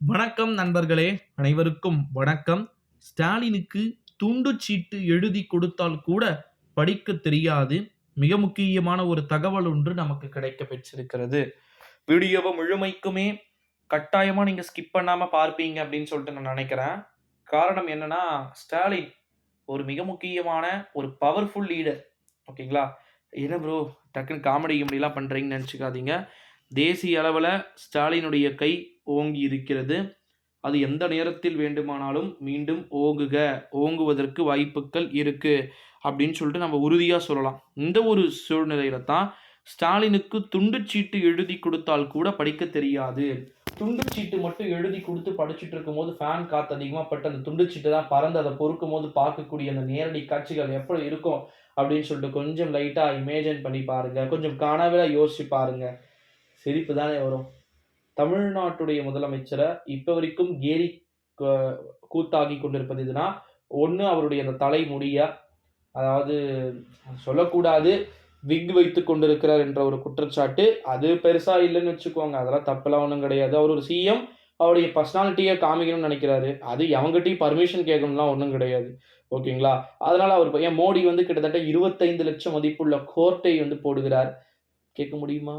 வணக்கம் நண்பர்களே, அனைவருக்கும் வணக்கம். ஸ்டாலினுக்கு துண்டுச்சீட்டு எழுதி கொடுத்தால் கூட படிக்கத் தெரியாது. மிக முக்கியமான ஒரு தகவல் ஒன்று நமக்கு கிடைக்கப் பெற்றிருக்கிறது. வீடியோவ முழுமைக்குமே கட்டாயமா நீங்க ஸ்கிப் பண்ணாம பார்ப்பீங்க அப்படின்னு சொல்லிட்டு நான் நினைக்கிறேன். காரணம் என்னன்னா, ஸ்டாலின் ஒரு மிக முக்கியமான ஒரு பவர்ஃபுல் லீடர். ஓகேங்களா? என்ன ப்ரோ டக்குன்னு காமெடி கிமெடிலாம் பண்றீங்கன்னு நெனச்சுக்காதீங்க. தேசிய அளவுல ஸ்டாலினுடைய கை ஓங்கி இருக்கிறது. அது எந்த நேரத்தில் வேண்டுமானாலும் மீண்டும் ஓங்குவதற்கு வாய்ப்புக்கள் இருக்கு அப்படின்னு சொல்லிட்டு நம்ம உறுதியா சொல்லலாம். இந்த ஒரு சூழ்நிலையில தான் ஸ்டாலினுக்கு துண்டுச்சீட்டு எழுதி கொடுத்தால் கூட படிக்கத் தெரியாது. துண்டுச்சீட்டு மட்டும் எழுதி குடுத்து படிச்சுட்டு இருக்கும்போது ஃபேன் காத்து அதிகமா பட்டு அந்த துண்டுச்சீட்டு தான் பறந்து அத பொறுக்கும்போது பார்க்கக்கூடிய அந்த நேரடி காட்சிகள் எப்படி இருக்கும் அப்படின்னு சொல்லிட்டு கொஞ்சம் லைட்டா இமேஜின் பண்ணி பாருங்க. கொஞ்சம் கனவுல யோசிச்சு பாருங்க. சிரிப்பு தானே வரும். தமிழ்நாட்டுடைய முதலமைச்சர இப்ப வரைக்கும் கேலி க கூத்தாகிக் கொண்டிருப்பது எதுனா, ஒண்ணு அவருடைய அந்த தலைமுடிய, அதாவது சொல்லக்கூடாது, விக் வைத்துக் கொண்டிருக்கிறார் என்ற ஒரு குற்றச்சாட்டு. அது பெருசா இல்லன்னு வச்சுக்கோங்க. அதெல்லாம் தப்பெல்லாம் ஒண்ணும் கிடையாது. அவர் ஒரு சிஎம். அவருடைய பர்சனாலிட்டிய காமிக்கணும்னு நெனைக்கிறாரு. அது எவன்கிட்டயும் பர்மிஷன் கேட்கணும்லாம் ஒண்ணும் கிடையாது. ஓகேங்களா? அதனால அவர் ஏன் மோடி வந்து கிட்டத்தட்ட 25,00,000 மதிப்புள்ள கோர்ட்டை வந்து போடுகிறார். கேட்க முடியுமா?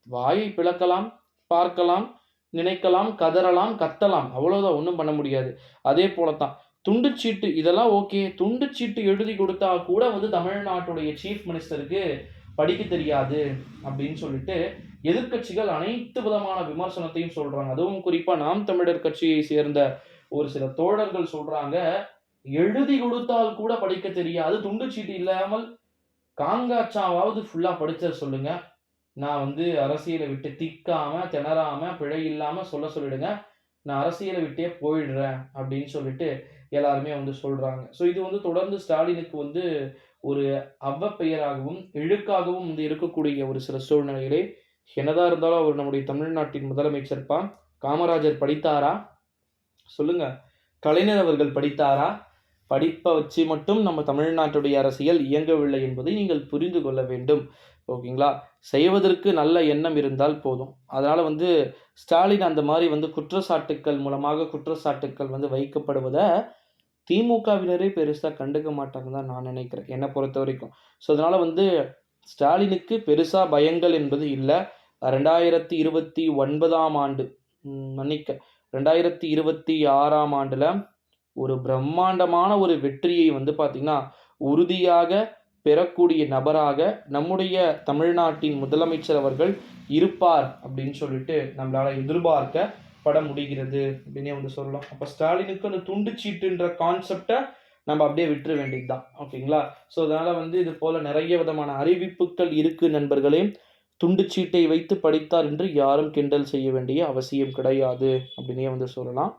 வாயை பிளக்கலாம், பார்க்கலாம், நினைக்கலாம், கதறலாம், கத்தலாம். அவ்வளோதான் ஒண்ணும் பண்ண முடியாது. அதே போல தான். துண்டுச்சீட்டு இதெல்லாம் ஓகே. துண்டுச்சீட்டு எழுதி கொடுத்தா கூட வந்து தமிழ்நாட்டுடைய சீஃப் மினிஸ்டருக்கு படிக்க தெரியாது அப்படின்னு சொல்லிட்டு எதிர்க்கட்சிகள் அனைத்து விதமான விமர்சனத்தையும் சொல்றாங்க. அதுவும் குறிப்பா நாம் தமிழர் கட்சியை சேர்ந்த ஒரு சில தோழர்கள் சொல்றாங்க, எழுதி கொடுத்தால் கூட படிக்க தெரியாது. துண்டுச்சீட்டு இல்லாமல் காங்காட்சாவாவது ஃபுல்லா படிச்சிட சொல்லுங்க. நான் வந்து அரசியல விட்டு திக்காம, திணறாம, பிழை இல்லாம சொல்லிடுங்க. நான் அரசியல விட்டே போயிடுறேன் அப்படின்னு சொல்லிட்டு எல்லாருமே வந்து சொல்றாங்க. இது வந்து தொடர்ந்து ஸ்டாலினுக்கு வந்து ஒரு அவப்பெயராகவும், இழுக்காகவும் வந்து இருக்கக்கூடிய ஒரு சில சூழ்நிலையிலே, என்னதான் இருந்தாலும் அவர் நம்முடைய தமிழ்நாட்டின் முதலமைச்சர்ப்பா. காமராஜர் படித்தாரா? சொல்லுங்க. கலைஞர் அவர்கள் படித்தாரா? படிப்ப வச்சு மட்டும் நம்ம தமிழ்நாட்டுடைய அரசியல் இயங்கவில்லை என்பதை நீங்கள் புரிந்து கொள்ள வேண்டும். ஓகேங்களா? செய்வதற்கு நல்ல எண்ணம் இருந்தால் போதும். அதனால வந்து ஸ்டாலின் அந்த மாரி வந்து குற்றச்சாட்டுக்கள் மூலமாக குற்றச்சாட்டுக்கள் வந்து வைக்கப்படுவத திமுகவினரே பெருசா கண்டுக்க மாட்டாங்கன்னு தான் நான் நினைக்கிறேன். என்ன பொறுத்தவரைக்கும். அதனால வந்து ஸ்டாலினுக்கு பெருசா பயங்கள் என்பது இல்ல. 2029ஆம் ஆண்டு மன்னிக்க 2026ஆம் ஆண்டுல ஒரு பிரம்மாண்டமான ஒரு வெற்றியை வந்து பார்த்தீங்கன்னா, உறுதியாக பெறக்கூடிய நபராக நம்முடைய தமிழ்நாட்டின் முதலமைச்சர் அவர்கள் இருப்பார் அப்படின்னு சொல்லிட்டு நம்மளால எதிர்பார்க்கப்பட முடிகிறது அப்படின்னே வந்து சொல்லலாம். அப்ப ஸ்டாலினுக்கு அந்த துண்டுச்சீட்டுன்ற கான்செப்ட்ட நம்ம அப்படியே விட்டுற வேண்டியது தான். ஓகேங்களா? அதனால வந்து இது போல நிறைய விதமான அறிவிப்புகள் இருக்கு நண்பர்களே. துண்டுச்சீட்டை வைத்து படித்தார் என்று யாரும் கிண்டல் செய்ய வேண்டிய அவசியம் கிடையாது அப்படின்னே வந்து சொல்லலாம்.